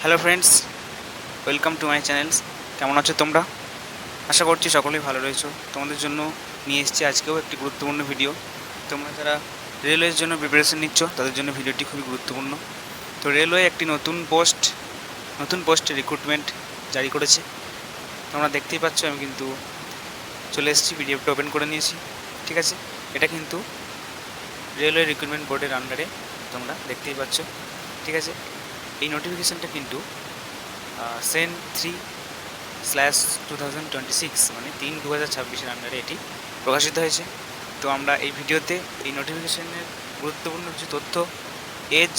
Hello friends, welcome to my channels. কেমন আছো তোমরা? আশা করছি সকলেই ভালো রয়েছো। তোমাদের জন্য নিয়ে এসেছি আজকেও একটি গুরুত্বপূর্ণ ভিডিও। তোমরা যারা রেলওয়ের জন্য প্রিপারেশন নিচ্ছ তাদের জন্য ভিডিওটি খুবই গুরুত্বপূর্ণ। তো রেলওয়ে একটি নতুন পোস্টে রিক্রুটমেন্ট জারি করেছে। তোমরা দেখতেই পাচ্ছ, আমি কিন্তু চলে এসেছি, পিডিএফটা ওপেন করে নিয়েছি। ঠিক আছে, এটা কিন্তু রেলওয়ে রিক্রুটমেন্ট বোর্ডের আন্ডারে তোমরা দেখতেই পাচ্ছ। ঠিক আছে, এই নোটিফিকেশানটা কিন্তু SEN3/2026 মানে 3/2026 আন্ডারে এটি প্রকাশিত হয়েছে। তো আমরা এই ভিডিওতে এই নোটিফিকেশনের গুরুত্বপূর্ণ কিছু তথ্য, এজ,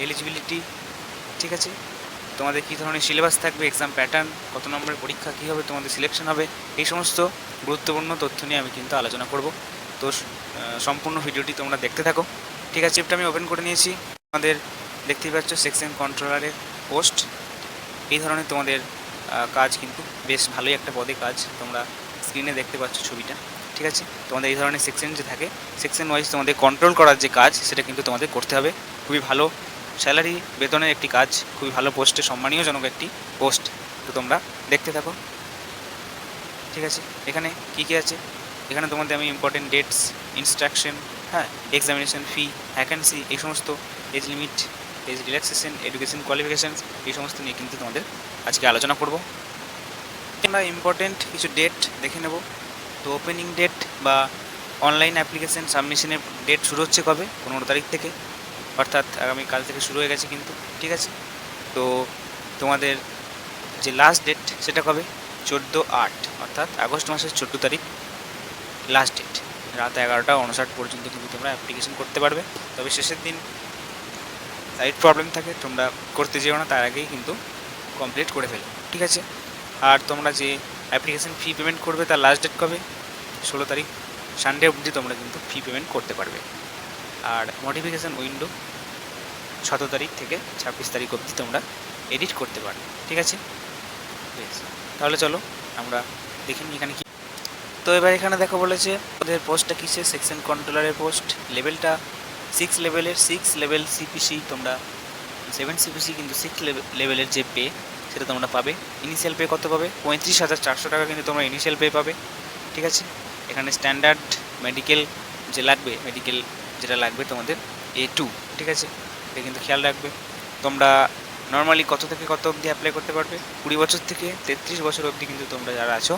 এলিজিবিলিটি, ঠিক আছে, তোমাদের কী ধরনের সিলেবাস থাকবে, এক্সাম প্যাটার্ন, কত নম্বরের পরীক্ষা, কী হবে, তোমাদের সিলেকশন হবে, এই সমস্ত গুরুত্বপূর্ণ তথ্য নিয়ে আমি কিন্তু আলোচনা করব। তো সম্পূর্ণ ভিডিওটি তোমরা দেখতে থাকো। ঠিক আছে, এটা আমি ওপেন করে নিয়েছি। তোমাদের দেখতেই পাচ্ছ সেকশন কন্ট্রোলারের পোস্ট। এই ধরনের তোমাদের কাজ কিন্তু বেশ ভালোই একটা পদে কাজ, তোমরা স্ক্রিনে দেখতে পাচ্ছ ছবিটা। ঠিক আছে, তোমাদের এই ধরনের সেকশন যে থাকে, সেকশন ওয়াইজ তোমাদের কন্ট্রোল করার যে কাজ সেটা কিন্তু তোমাদের করতে হবে। খুবই ভালো স্যালারি বেতনের একটি কাজ, খুবই ভালো পোস্টে, সম্মানীয়জনক একটি পোস্ট। তো তোমরা দেখতে থাকো। ঠিক আছে, এখানে কী কী আছে, এখানে তোমাদের আমি ইম্পর্টেন্ট ডেটস, ইনস্ট্রাকশন, হ্যাঁ, এক্সামিনেশন ফি, ভ্যাকেন্সি, এই সমস্ত, age limit, age relaxation, education qualifications, এই সমস্ত নিয়ে কিন্তু তোমাদের আজকে আলোচনা করব। আমরা ইম্পর্টেন্ট কিছু ডেট দেখে নেব। তো ওপেনিং ডেট বা অনলাইন অ্যাপ্লিকেশান সাবমিশনের ডেট শুরু হচ্ছে কবে? 15 তারিখ থেকে, অর্থাৎ আগামীকাল থেকে শুরু হয়ে গেছে কিন্তু। ঠিক আছে, তো তোমাদের যে লাস্ট ডেট সেটা কবে? 14/8 অর্থাৎ আগস্ট মাসের 14 তারিখ লাস্ট ডেট। রাত 11:59 পর্যন্ত কিন্তু তোমরা অ্যাপ্লিকেশন করতে পারবে। তবে শেষের দিন সাইট প্রবলেম থাকে, তোমরা করতে যেও না, তার আগেই কিন্তু কমপ্লিট করে ফেলো। ঠিক আছে, আর তোমরা যে অ্যাপ্লিকেশন ফি পেমেন্ট করবে তার লাস্ট ডেট কবে? 16 তারিখ সানডে অবধি তোমরা কিন্তু ফি পেমেন্ট করতে পারবে। আর নোটিফিকেশান উইন্ডো 17 তারিখ থেকে 26 তারিখ অবধি তোমরা এডিট করতে পারবে। ঠিক আছে, বেশ, তাহলে চলো আমরা দেখে নিই এখানে কি। তো এবার এখানে দেখো বলেছে ওদের পোস্টটা কিসের, সেকশন কন্ট্রোলারের পোস্ট, লেভেলটা 6 লেভেলের, 6 লেভেল সিপিসি। তোমরা 7 সিপিসি কিন্তু 6 লেভেলের যে পে সেটা তোমরা পাবে। ইনিশিয়াল পে কত পাবে? 35,400 টাকা কিন্তু তোমরা ইনিশিয়াল পে পাবে। ঠিক আছে, এখানে স্ট্যান্ডার্ড মেডিকেল যে লাগবে, মেডিকেল যেটা লাগবে তোমাদের A2। ঠিক আছে, এটা কিন্তু খেয়াল রাখবে। তোমরা নর্মালি কত থেকে কত অবধি অ্যাপ্লাই করতে পারবে? 20 বছর থেকে 33 বছর অবধি কিন্তু তোমরা যারা আছো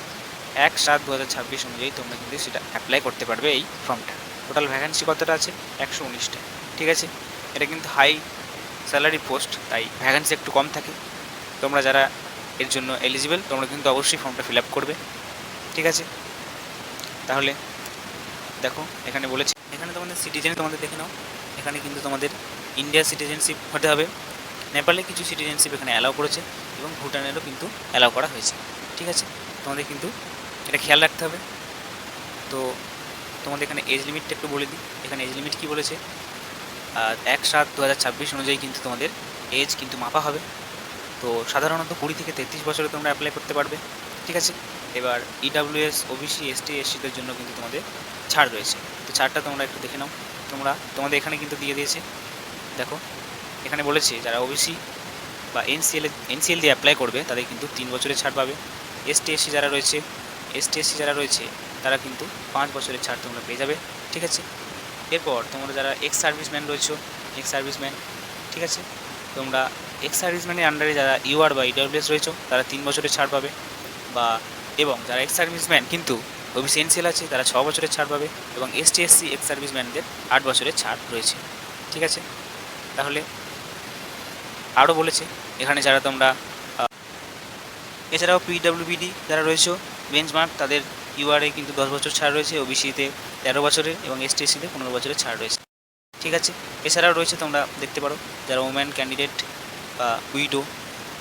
1/7/2026 অনুযায়ী তোমরা কিন্তু সেটা অ্যাপ্লাই করতে পারবে এই ফর্মটা। টোটাল ভ্যাকেন্সি কতটা আছে? 119টা। ঠিক আছে, এটা কিন্তু হাই স্যালারি পোস্ট, তাই ভ্যাকেন্সি একটু কম থাকে। তোমরা যারা এর জন্য এলিজিবল তোমরা কিন্তু অবশ্যই ফর্মটা ফিল আপ করবে। ঠিক আছে, তাহলে দেখো এখানে বলেছে, এখানে তোমাদের সিটিজেন তোমাদের দেখে নাও। এখানে কিন্তু তোমাদের ইন্ডিয়ার সিটিজেনশিপ হতে হবে। নেপালে কিছু সিটিজেনশিপ এখানে অ্যালাউ করেছে এবং ভুটানেরও কিন্তু অ্যালাউ করা হয়েছে। ঠিক আছে, তোমাদের কিন্তু এটা খেয়াল রাখতে হবে। তো তোমাদের এখানে এজ লিমিটটা একটু বলে দিই। এখানে এজ লিমিট কী বলেছে? 1/7/2026 অনুযায়ী কিন্তু তোমাদের এজ কিন্তু মাপা হবে। তো সাধারণত 20 থেকে 33 বছরে তোমরা অ্যাপ্লাই করতে পারবে। ঠিক আছে, এবার ইডাব্লিউএস, ওবিসি, এসটি, এসসিদের জন্য কিন্তু তোমাদের ছাড় রয়েছে। তো ছাড়টা তোমরা একটু দেখে নাও। তোমাদের এখানে কিন্তু দিয়ে দিয়েছে, দেখো এখানে বলেছে যারা ওবিসি বা এনসিএল দিয়ে অ্যাপ্লাই করবে তাদের কিন্তু 3 বছরের ছাড় পাবে। এসটি এসসি যারা রয়েছে তারা কিন্তু 5 বছরের ছাড় তোমরা পেয়ে যাবে। ঠিক আছে, এরপর তোমরা যারা এক্স সার্ভিসম্যান রয়েছো, ঠিক আছে, তোমরা এক্স সার্ভিসম্যানের আন্ডারে যারা ইউআর বা ইডাব্লিউএস রয়েছো তারা 3 বছরের ছাড় পাবে। এবং যারা এক্স সার্ভিসম্যান কিন্তু ওবিসি এনসিএল আছে তারা 6 বছরের ছাড় পাবে। এবং এসটি এসসি এক্স সার্ভিসম্যানদের 8 বছরের ছাড় রয়েছে। ঠিক আছে, তাহলে আরও বলেছে এখানে যারা তোমরা এছাড়াও পিডব্লিউবিডি যারা রয়েছে বেঞ্চমার্ক, তাদের ইউআরএ কিন্তু 10 বছর ছাড় রয়েছে, ওবিসিতে 13 বছরের এবং এসটিএসসিতে 15 বছরের ছাড় রয়েছে। ঠিক আছে, এছাড়াও রয়েছে তোমরা দেখতে পারো যারা ওম্যান ক্যান্ডিডেট বা উইডো,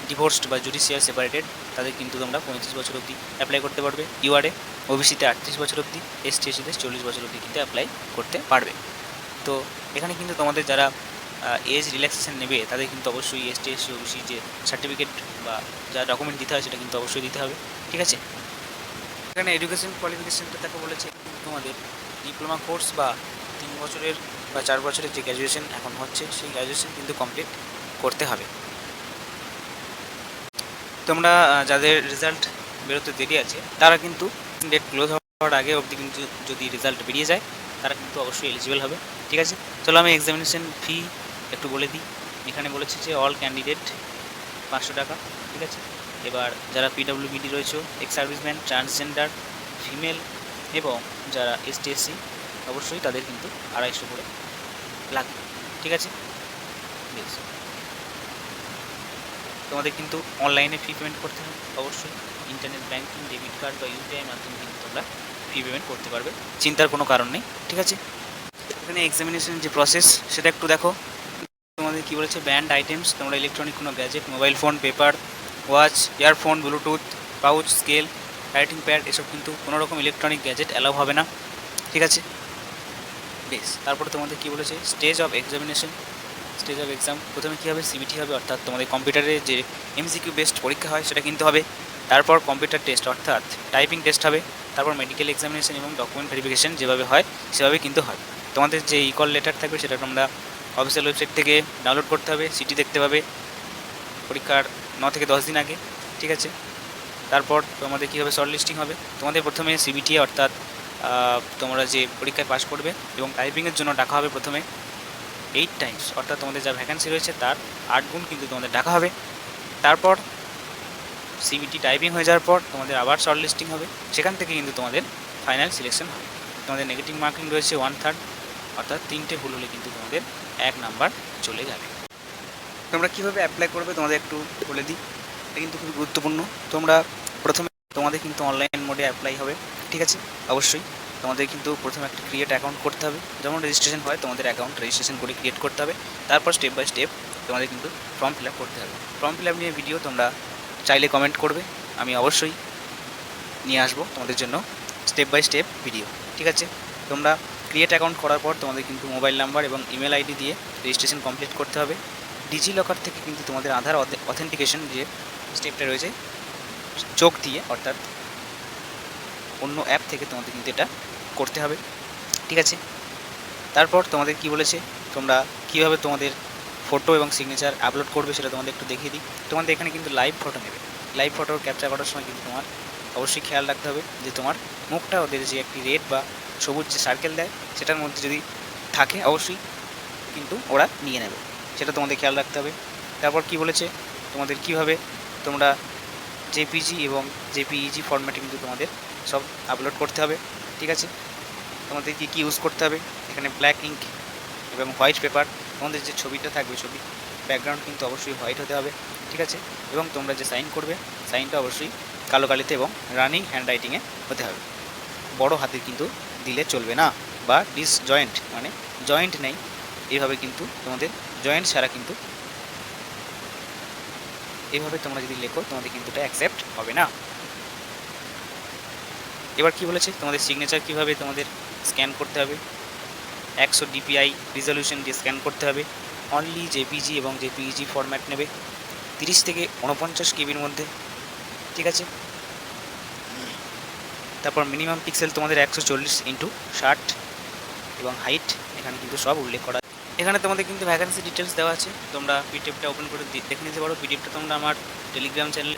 ডিভোর্সড বা জুডিশিয়াল সেপারেটেড, তাদের কিন্তু তোমরা 35 বছর অবধি অ্যাপ্লাই করতে পারবে ইউআরএ, ওবিসিতে 38 বছর অবধি, এসটিএসসিতে 40 বছর অবধি কিন্তু অ্যাপ্লাই করতে পারবে। তো এখানে কিন্তু তোমাদের যারা এজ রিল্যাক্সেশন নেবে তাদের কিন্তু অবশ্যই এসটি এসসি ওবিসি যে সার্টিফিকেট বা যা ডকুমেন্ট দিতে হয় সেটা কিন্তু অবশ্যই দিতে হবে। ঠিক আছে, এখানে এডুকেশন কোয়ালিফিকেশানটা দেখো বলেছে তোমাদের ডিপ্লোমা কোর্স বা 3 বছরের বা 4 বছরের যে গ্র্যাজুয়েশন এখন হচ্ছে সেই গ্র্যাজুয়েশন কিন্তু কমপ্লিট করতে হবে। তোমরা যাদের রেজাল্ট বেরোতে দেরি আছে তারা কিন্তু ডেট ক্লোজ হওয়ার আগে অবধি কিন্তু যদি রেজাল্ট বেরিয়ে যায় তারা কিন্তু অবশ্যই এলিজিবল হবে। ঠিক আছে, চলো আমি এক্সামিনেশন ফি একটু বলে দিই। এখানে বলেছে যে অল ক্যান্ডিডেট 500 টাকা। ঠিক আছে, এবার যারা পিডব্লিউবিডি রয়েছে, এক্স সার্ভিসম্যান, ট্রান্সজেন্ডার, ফিমেল এবং যারা এসটি এসসি অবশ্যই তাদের কিন্তু 250 করে লাগবে। ঠিক আছে, বেশ। তোমাদের কিন্তু অনলাইনে ফি পেমেন্ট করতে হবে অবশ্যই। ইন্টারনেট ব্যাঙ্কিং, ডেবিট কার্ড বা ইউপিআই মাধ্যমে কিন্তু তোমরা ফি পেমেন্ট করতে পারবে, চিন্তার কোনো কারণ নেই। ঠিক আছে, এখানে এক্সামিনেশন যে প্রসেস সেটা একটু দেখো। তোমাদের কী বলেছে, ব্যান্ড আইটেমস, তোমরা ইলেকট্রনিক কোনো gadget, mobile phone, paper, watch, earphone, Bluetooth, pouch, scale, writing pad, এসব কিন্তু কোনো রকম ইলেকট্রনিক গ্যাজেট অ্যালাউ হবে না। ঠিক আছে, বেশ। তারপরে তোমাদের কী বলেছে, stage of examination, stage of exam প্রথমে কী হবে, সিবিটি হবে, অর্থাৎ তোমাদের কম্পিউটারে যে এমসিকিউ বেসড পরীক্ষা হয় সেটা কিন্তু হবে। তারপর কম্পিউটার টেস্ট অর্থাৎ টাইপিং টেস্ট হবে। তারপর মেডিকেল এক্সামিনেশন এবং ডকুমেন্ট ভেরিফিকেশন যেভাবে হয় সেভাবে কিন্তু হয়। তোমাদের যে ইকল লেটার থাকবে সেটা তোমরা অফিসিয়াল ওয়েবসাইট থেকে ডাউনলোড করতে হবে, সিটি দেখতে পাবে পরীক্ষার 9 থেকে 10 দিন আগে। ঠিক আছে, তারপর তোমাদের কী হবে, শর্ট লিস্টিং হবে। তোমাদের প্রথমে সিবিটি অর্থাৎ তোমরা যে পরীক্ষায় পাস করবে এবং টাইপিংয়ের জন্য ডাকা হবে প্রথমে 8 টাইমস, অর্থাৎ তোমাদের যা ভ্যাকেন্সি রয়েছে তার 8 গুণ কিন্তু তোমাদের ডাকা হবে। তারপর সিবিটি টাইপিং হয়ে যাওয়ার পর তোমাদের আবার শর্ট লিস্টিং হবে, সেখান থেকে কিন্তু তোমাদের ফাইনাল সিলেকশন হবে। তোমাদের নেগেটিভ মার্কিং রয়েছে 1/3, অর্থাৎ 3টে ভুল হলে কিন্তু তোমাদের 1 নাম্বার চলে যাবে। তোমরা কীভাবে অ্যাপ্লাই করবে তোমাদের একটু বলে দিই, এটা কিন্তু খুবই গুরুত্বপূর্ণ। তোমরা প্রথমে তোমাদের কিন্তু অনলাইন মোডে অ্যাপ্লাই হবে। ঠিক আছে, অবশ্যই তোমাদের কিন্তু প্রথমে একটা ক্রিয়েট অ্যাকাউন্ট করতে হবে, যেমন রেজিস্ট্রেশন হয় তোমাদের অ্যাকাউন্ট রেজিস্ট্রেশন করে ক্রিয়েট করতে হবে। তারপর স্টেপ বাই স্টেপ তোমাদের কিন্তু ফর্ম ফিল আপ করতে হবে। ফর্ম ফিল আপ নিয়ে ভিডিও তোমরা চাইলে কমেন্ট করবে, আমি অবশ্যই নিয়ে আসবো তোমাদের জন্য স্টেপ বাই স্টেপ ভিডিও। ঠিক আছে, তোমরা ক্রিয়েট অ্যাকাউন্ট করার পর তোমাদের কিন্তু মোবাইল নাম্বার এবং ইমেল আইডি দিয়ে রেজিস্ট্রেশন কমপ্লিট করতে হবে। ডিজি লকার থেকে কিন্তু তোমাদের আধার অথেন্টিকেশন যে স্টেপটা রয়েছে চোখ দিয়ে, অর্থাৎ অন্য অ্যাপ থেকে তোমাদের কিন্তু এটা করতে হবে। ঠিক আছে, তারপর তোমাদের কি বলেছে, তোমরা কীভাবে তোমাদের ফটো এবং সিগনেচার আপলোড করবে সেটা তোমাদের একটু দেখিয়ে দিই। তোমাদের এখানে কিন্তু লাইভ ফটো নেবে। লাইভ ফটো ক্যাপচার করার সময় কিন্তু তোমার অবশ্যই খেয়াল রাখতে হবে যে তোমার মুখটা ওদের যে একটি রেড বা সবুজ যে সার্কেল দেয় সেটার মধ্যে যদি থাকে অবশ্যই কিন্তু ওরা নিয়ে নেবে, সেটা তোমাদের খেয়াল রাখতে হবে। তারপর কি বলেছে, তোমাদের কিভাবে তোমরা জেপিজি এবং জেপিইজি ফরম্যাটে কিন্তু তোমাদের সব আপলোড করতে হবে। ঠিক আছে, তোমাদের কী ইউজ করতে হবে, এখানে ব্ল্যাক ইঙ্ক এবং হোয়াইট পেপার। তোমাদের যে ছবিটা থাকবে ছবি ব্যাকগ্রাউন্ড কিন্তু অবশ্যই হোয়াইট হতে হবে। ঠিক আছে, এবং তোমরা যে সাইন করবে সাইনটা অবশ্যই কালো কালিতে এবং রানিং হ্যান্ডরাইটিংয়ে হতে হবে। বড় হাতে কিন্তু দিলে চলবে না, বা ডিসজয়েন্ট মানে জয়েন্ট নেই এইভাবে কিন্তু তোমাদের জয়েন্ট ছাড়া কিন্তু এইভাবে তোমরা যদি লেখো তোমাদের কিন্তু এটা অ্যাকসেপ্ট হবে না। এবার কি বলেছে, তোমাদের সিগনেচার কিভাবে তোমাদের স্ক্যান করতে হবে, 100 DPI রিজলিউশন দিয়ে স্ক্যান করতে হবে। অনলি জেপিজি এবং জেপিইজি ফরম্যাট নেবে, 30 থেকে 49 কেবির মধ্যে। ঠিক আছে, তারপর মিনিমাম পিক্সেল তোমাদের 140x60 এবং হাইট এখানে কিন্তু সব উল্লেখ করা। এখানে তোমাদের কিন্তু ভ্যাকেন্সি ডিটেলস দেওয়া আছে, তোমরা পিডিএফটা ওপেন করে দেখে নিতে পারো। পিডিএফটা তোমরা আমার টেলিগ্রাম চ্যানেলে,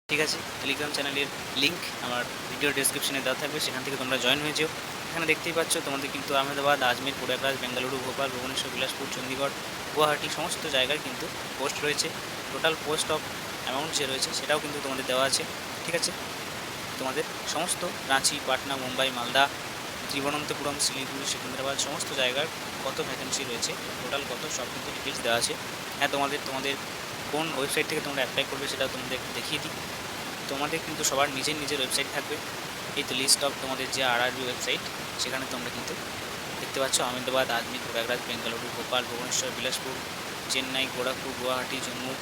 ঠিক আছে, টেলিগ্রাম চ্যানেলের লিঙ্ক আমার ভিডিও ডেসক্রিপশনে দেওয়া থাকবে, সেখান থেকে তোমরা জয়েন হয়ে যেও। এখানে দেখতেই পাচ্ছ তোমাদের কিন্তু আহমেদাবাদ, আজমের, প্রয়াগরাজ, বেঙ্গালুরু, ভোপাল, ভুবনেশ্বর, বিলাসপুর, চণ্ডীগড়, গুয়াহাটি সমস্ত জায়গায় কিন্তু পোস্ট রয়েছে। টোটাল পোস্ট অফ অ্যামাউন্ট যে রয়েছে সেটাও কিন্তু তোমাদের দেওয়া আছে। ঠিক আছে, তোমাদের সমস্ত রাঁচি, পাটনা, মুম্বাই, মালদা, তিরুবনন্তপুরম, শিলিগুড়ি, সেকেন্দ্রাবাদ সমস্ত জায়গার কত ভ্যাকেন্সি রয়েছে, টোটাল কত, সব কিন্তু ডিটেলস দেওয়া আছে। হ্যাঁ, তোমাদের কোন ওয়েবসাইট থেকে তোমরা অ্যাপ্লাই করবে সেটা তোমাদের দেখিয়ে দিই। তোমাদের কিন্তু সবার নিজের নিজের ওয়েবসাইট থাকবে। এই তো লিস্ট অফ তোমাদের যে আরআরবি ওয়েবসাইট, সেখানে তোমরা কিন্তু দেখতে পাচ্ছ আহমেদাবাদ, আজমির, প্রয়াগরাজ, বেঙ্গালুরু, ভোপাল, ভুবনেশ্বর, বিলাসপুর, চেন্নাই, গোরখপুর, গুয়াহাটি, জম্মু,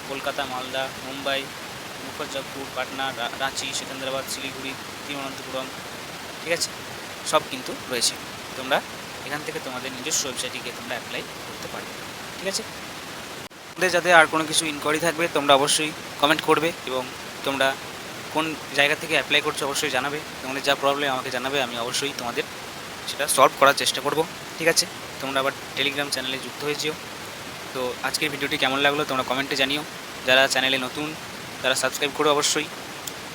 কলকাতা, মালদা, মুম্বাই, মুখর্জাপুর, পাটনা, রাঁচি, সেকেন্দ্রাবাদ, শিলিগুড়ি, তিরুবনন্তপুরম, ঠিক আছে, সব কিন্তু রয়েছে। তোমরা এখান থেকে তোমাদের নিজস্ব ওয়েবসাইটে গিয়ে তোমরা অ্যাপ্লাই করতে পারবে। ঠিক আছে, তোমাদের যাতে আর কোনো কিছু ইনকোয়ারি থাকবে তোমরা অবশ্যই কমেন্ট করবে, এবং তোমরা কোন জায়গা থেকে অ্যাপ্লাই করছো অবশ্যই জানাবে। তোমাদের যা প্রবলেম আমাকে জানাবে, আমি অবশ্যই তোমাদের সেটা সলভ করার চেষ্টা করব। ঠিক আছে, তোমরা আবার টেলিগ্রাম চ্যানেলে যুক্ত হয়ে যেও। তো আজকের ভিডিওটি কেমন লাগলো তোমরা কমেন্টে জানিও। যারা চ্যানেলে নতুন তারা সাবস্ক্রাইব করো অবশ্যই,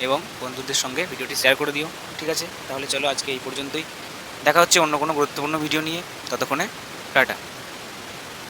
এবং বন্ধুদের সঙ্গে ভিডিওটি শেয়ার করে দিও। ঠিক আছে, তাহলে চলো আজকে এই পর্যন্তই, দেখা হচ্ছে অন্য কোনো গুরুত্বপূর্ণ ভিডিও নিয়ে। ততক্ষণে টাটা।